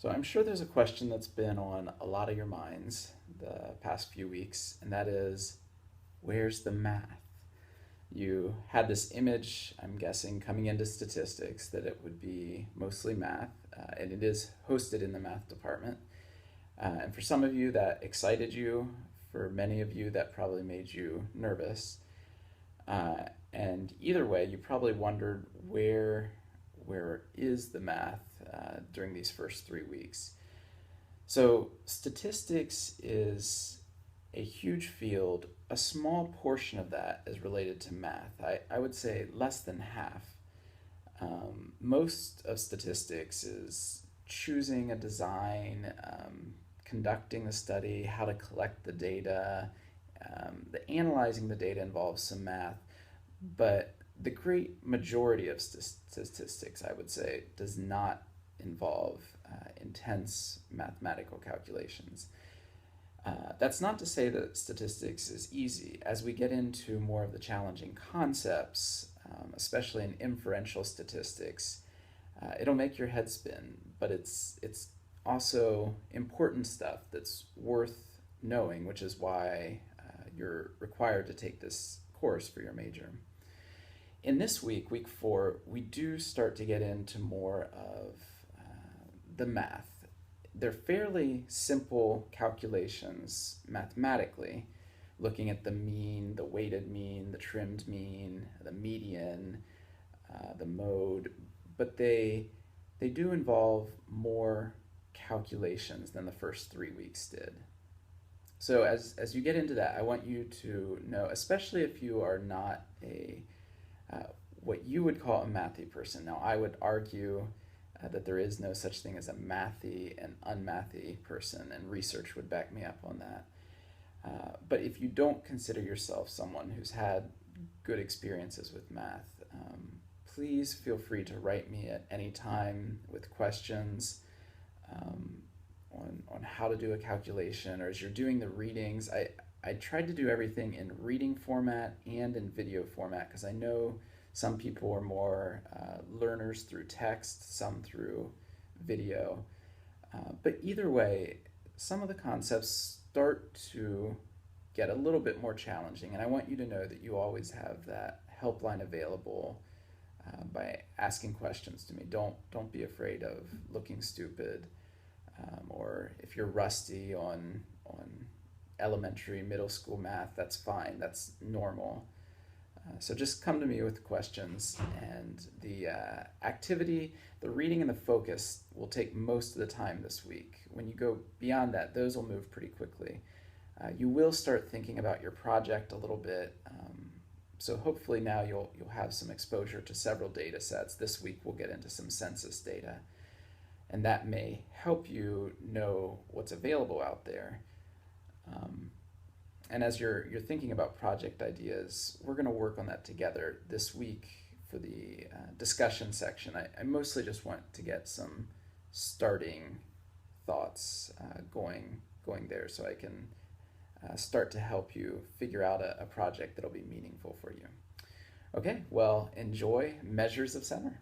So I'm sure there's a question that's been on a lot of your minds the past few weeks, and that is, where's the math? You had this image, I'm guessing, coming into statistics that it would be mostly math, and it is hosted in the math department. And for some of you, that excited you. For many of you, that probably made you nervous. And either way, you probably wondered where is the math during these first 3 weeks. So statistics is a huge field. A small portion of that is related to math. I would say less than half. Most of statistics is choosing a design, conducting the study, how to collect the data. The analyzing the data involves some math, but the great majority of statistics, I would say, does not involve intense mathematical calculations. That's not to say that statistics is easy. As we get into more of the challenging concepts, especially in inferential statistics, it'll make your head spin, but it's also important stuff that's worth knowing, which is why you're required to take this course for your major. In this week, week 4, we do start to get into more of the math. They're fairly simple calculations mathematically, looking at the mean, the weighted mean, the trimmed mean, the median, the mode, but they do involve more calculations than the first 3 weeks did. So as you get into that, I want you to know, especially if you are not a what you would call a mathy person. Now, I would argue that there is no such thing as a mathy and unmathy person, and research would back me up on that. But if you don't consider yourself someone who's had good experiences with math, please feel free to write me at any time with questions on how to do a calculation, or as you're doing the readings. I tried to do everything in reading format and in video format because I know some people are more learners through text, some through video. But either way, some of the concepts start to get a little bit more challenging, and I want you to know that you always have that helpline available by asking questions to me. Don't be afraid of looking stupid, or if you're rusty on elementary, middle school math, that's fine. That's normal. So just come to me with questions, and the activity, the reading, and the focus will take most of the time this week. When you go beyond that, those will move pretty quickly. You will start thinking about your project a little bit. So hopefully now you'll have some exposure to several data sets. This week we'll get into some census data, and that may help you know what's available out there. And as you're thinking about project ideas, we're going to work on that together this week for the discussion section. I mostly just want to get some starting thoughts going there, so I can start to help you figure out a project that'll be meaningful for you. Okay, well, enjoy Measures of Center.